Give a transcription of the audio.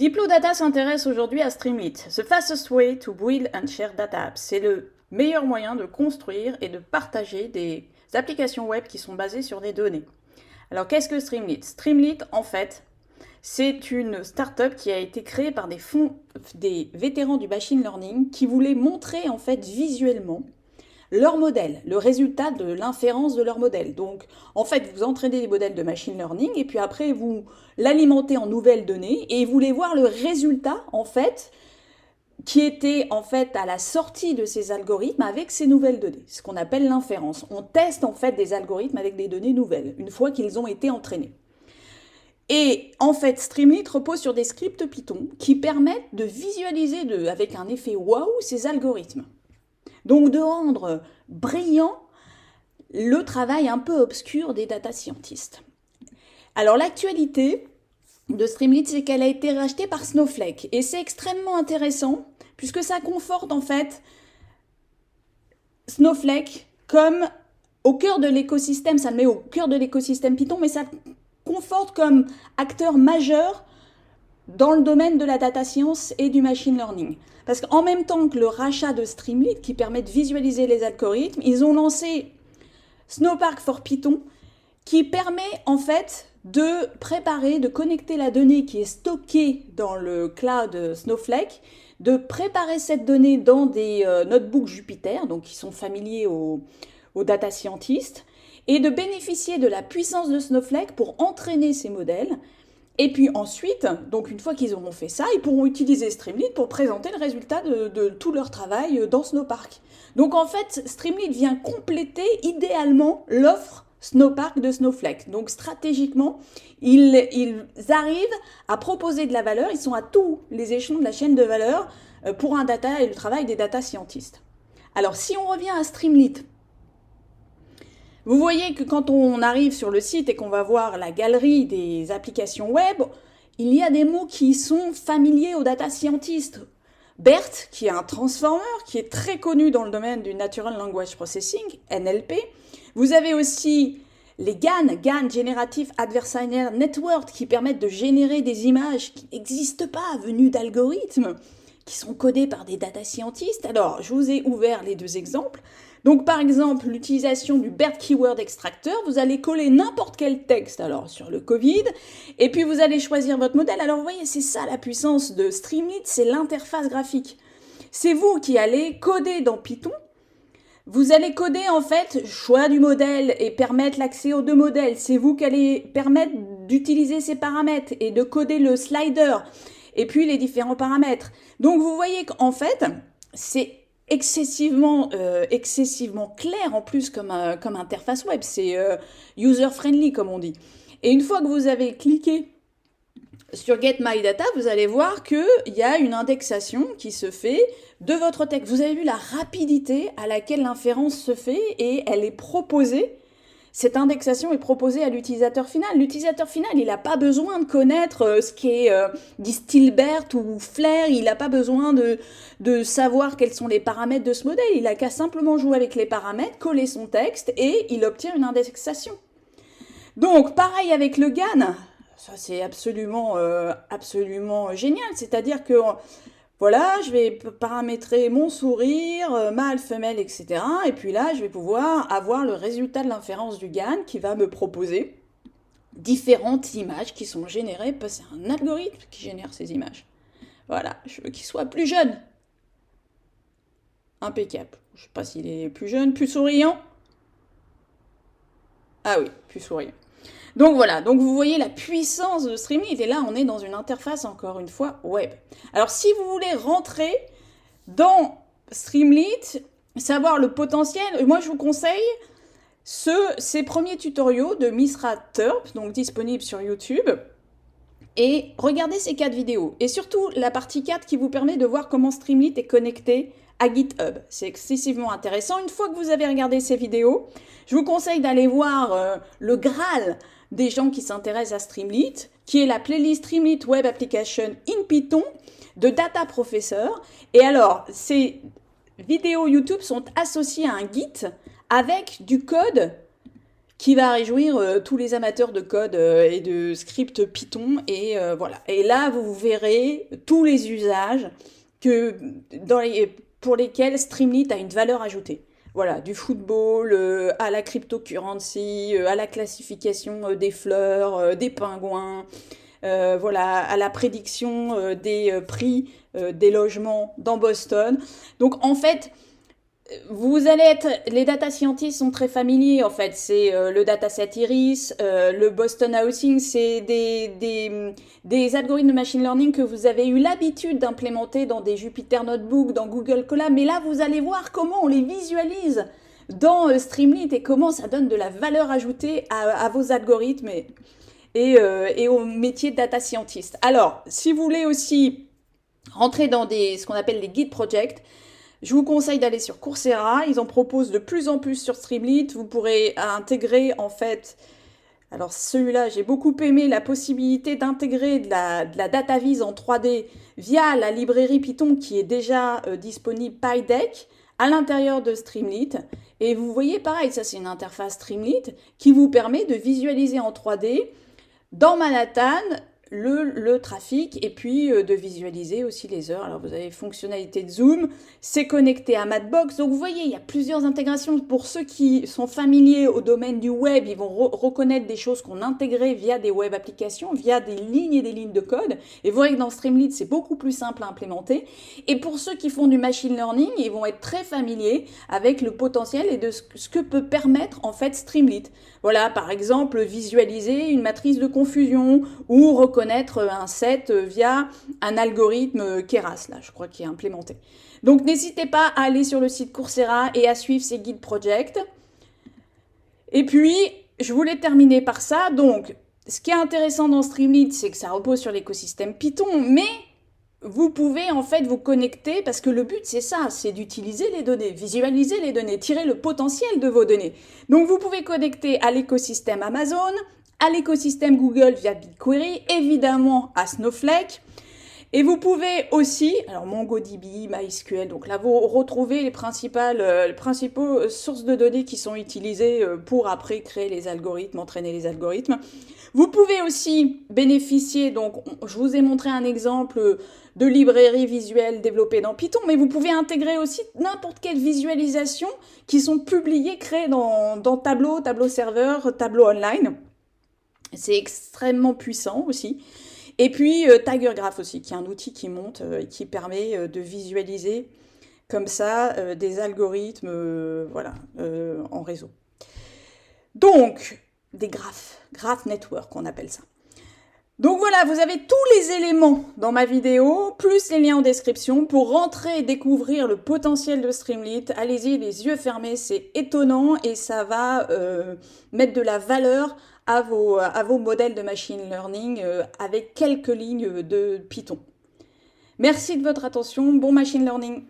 Diplodata s'intéresse aujourd'hui à Streamlit, the fastest way to build and share data apps. C'est le meilleur moyen de construire et de partager des applications web qui sont basées sur des données. Alors qu'est-ce que Streamlit? Streamlit, en fait, c'est une startup qui a été créée par des vétérans du machine learning qui voulaient montrer en fait visuellement leur modèle, le résultat de l'inférence de leur modèle. Donc, en fait, vous entraînez des modèles de machine learning et puis après, vous l'alimentez en nouvelles données et vous voulez voir le résultat, en fait, qui était en fait à la sortie de ces algorithmes avec ces nouvelles données, ce qu'on appelle l'inférence. On teste en fait des algorithmes avec des données nouvelles, une fois qu'ils ont été entraînés. Et en fait, Streamlit repose sur des scripts Python qui permettent de visualiser avec un effet waouh ces algorithmes. Donc de rendre brillant le travail un peu obscur des data scientists. Alors l'actualité de Streamlit, c'est qu'elle a été rachetée par Snowflake. Et c'est extrêmement intéressant, puisque ça conforte en fait Snowflake comme au cœur de l'écosystème, ça le met au cœur de l'écosystème Python, mais ça conforte comme acteur majeur dans le domaine de la data science et du machine learning. Parce qu'en même temps que le rachat de Streamlit, qui permet de visualiser les algorithmes, ils ont lancé Snowpark for Python, qui permet en fait de préparer, de connecter la donnée qui est stockée dans le cloud Snowflake, de préparer cette donnée dans des notebooks Jupyter, donc qui sont familiers aux data scientists, et de bénéficier de la puissance de Snowflake pour entraîner ces modèles. Et puis ensuite, donc une fois qu'ils auront fait ça, ils pourront utiliser Streamlit pour présenter le résultat de tout leur travail dans Snowpark. Donc en fait, Streamlit vient compléter idéalement l'offre Snowpark de Snowflake. Donc stratégiquement, ils arrivent à proposer de la valeur, ils sont à tous les échelons de la chaîne de valeur pour un data et le travail des data scientists. Alors si on revient à Streamlit, vous voyez que quand on arrive sur le site et qu'on va voir la galerie des applications web, il y a des mots qui sont familiers aux data scientists. BERT, qui est un transformer, qui est très connu dans le domaine du Natural Language Processing, NLP. Vous avez aussi les GAN, Generative Adversarial Network, qui permettent de générer des images qui n'existent pas, venues d'algorithmes, qui sont codés par des data scientists. Alors, je vous ai ouvert les deux exemples. Donc, par exemple, l'utilisation du BERT Keyword Extractor, vous allez coller n'importe quel texte, alors, sur le Covid, et puis vous allez choisir votre modèle. Alors, vous voyez, c'est ça la puissance de Streamlit, c'est l'interface graphique. C'est vous qui allez coder dans Python. Vous allez coder, en fait, choix du modèle et permettre l'accès aux deux modèles. C'est vous qui allez permettre d'utiliser ces paramètres et de coder le slider et puis les différents paramètres. Donc, vous voyez qu'en fait, c'est excessivement clair en plus comme interface web. C'est user-friendly, comme on dit. Et une fois que vous avez cliqué sur Get My Data, vous allez voir qu'il y a une indexation qui se fait de votre texte. Vous avez vu la rapidité à laquelle l'inférence se fait et elle est proposée. Cette indexation est proposée à l'utilisateur final. L'utilisateur final, il n'a pas besoin de connaître ce qu'est Distilbert ou Flair. Il n'a pas besoin de savoir quels sont les paramètres de ce modèle. Il n'a qu'à simplement jouer avec les paramètres, coller son texte et il obtient une indexation. Donc, pareil avec le GAN. Ça, c'est absolument génial. C'est-à-dire que voilà, je vais paramétrer mon sourire, mâle, femelle, etc. Et puis là, je vais pouvoir avoir le résultat de l'inférence du GAN qui va me proposer différentes images qui sont générées. C'est un algorithme qui génère ces images. Voilà, je veux qu'il soit plus jeune. Impeccable. Je ne sais pas s'il est plus jeune, plus souriant. Ah oui, plus souriant. Donc voilà, donc vous voyez la puissance de Streamlit, et là on est dans une interface encore une fois web. Alors si vous voulez rentrer dans Streamlit, savoir le potentiel, moi je vous conseille ces premiers tutoriaux de Misra Turp, donc disponibles sur YouTube, et regardez ces 4 vidéos. Et surtout la partie 4 qui vous permet de voir comment Streamlit est connecté à GitHub. C'est excessivement intéressant. Une fois que vous avez regardé ces vidéos, je vous conseille d'aller voir le Graal des gens qui s'intéressent à Streamlit, qui est la playlist Streamlit Web Application in Python de Data Professor. Et alors, ces vidéos YouTube sont associées à un Git avec du code qui va réjouir tous les amateurs de code et de script Python. Et voilà. Et là, vous verrez tous les usages que, pour lesquels Streamlit a une valeur ajoutée. Voilà, du football à la cryptocurrency, à la classification des fleurs, des pingouins, voilà, à la prédiction des prix des logements dans Boston. Donc en fait, vous allez être, les data scientists sont très familiers en fait. C'est le dataset Iris, le Boston Housing, c'est des algorithmes de machine learning que vous avez eu l'habitude d'implémenter dans des Jupyter Notebook, dans Google Colab. Mais là, vous allez voir comment on les visualise dans Streamlit et comment ça donne de la valeur ajoutée à vos algorithmes et au métier de data scientist. Alors, si vous voulez aussi rentrer dans ce qu'on appelle les guide projects, je vous conseille d'aller sur Coursera, ils en proposent de plus en plus sur Streamlit, vous pourrez intégrer en fait, alors celui-là j'ai beaucoup aimé la possibilité d'intégrer de la data vise en 3D via la librairie Python qui est déjà disponible PyDeck à l'intérieur de Streamlit. Et vous voyez pareil, ça c'est une interface Streamlit qui vous permet de visualiser en 3D dans Manhattan le trafic et puis de visualiser aussi les heures. Alors vous avez fonctionnalité de zoom, c'est connecté à Matchbox. Donc vous voyez, il y a plusieurs intégrations. Pour ceux qui sont familiers au domaine du web, ils vont reconnaître des choses qu'on intégrait via des web applications, via des lignes et des lignes de code. Et vous voyez que dans Streamlit, c'est beaucoup plus simple à implémenter. Et pour ceux qui font du machine learning, ils vont être très familiers avec le potentiel et de ce que peut permettre en fait Streamlit. Voilà, par exemple, visualiser une matrice de confusion ou reconnaître un set via un algorithme Keras, là, je crois, qui est implémenté. Donc, n'hésitez pas à aller sur le site Coursera et à suivre ces guides project. Et puis, je voulais terminer par ça. Donc, ce qui est intéressant dans Streamlit, c'est que ça repose sur l'écosystème Python, mais vous pouvez en fait vous connecter, parce que le but c'est ça, c'est d'utiliser les données, visualiser les données, tirer le potentiel de vos données. Donc vous pouvez connecter à l'écosystème Amazon, à l'écosystème Google via BigQuery, évidemment à Snowflake. Et vous pouvez aussi, alors MongoDB, MySQL, donc là vous retrouvez les principaux sources de données qui sont utilisées pour après créer les algorithmes, entraîner les algorithmes. Vous pouvez aussi bénéficier, donc je vous ai montré un exemple de librairie visuelle développée dans Python, mais vous pouvez intégrer aussi n'importe quelle visualisation qui sont publiées, créées dans Tableau, Tableau Serveur, Tableau Online. C'est extrêmement puissant aussi. Et puis Tigergraph aussi, qui est un outil qui monte et qui permet de visualiser comme ça des algorithmes voilà, en réseau. Donc, des graph network on appelle ça. Donc voilà, vous avez tous les éléments dans ma vidéo, plus les liens en description pour rentrer et découvrir le potentiel de Streamlit. Allez-y, les yeux fermés, c'est étonnant et ça va mettre de la valeur à vos modèles de machine learning avec quelques lignes de Python. Merci de votre attention, bon machine learning.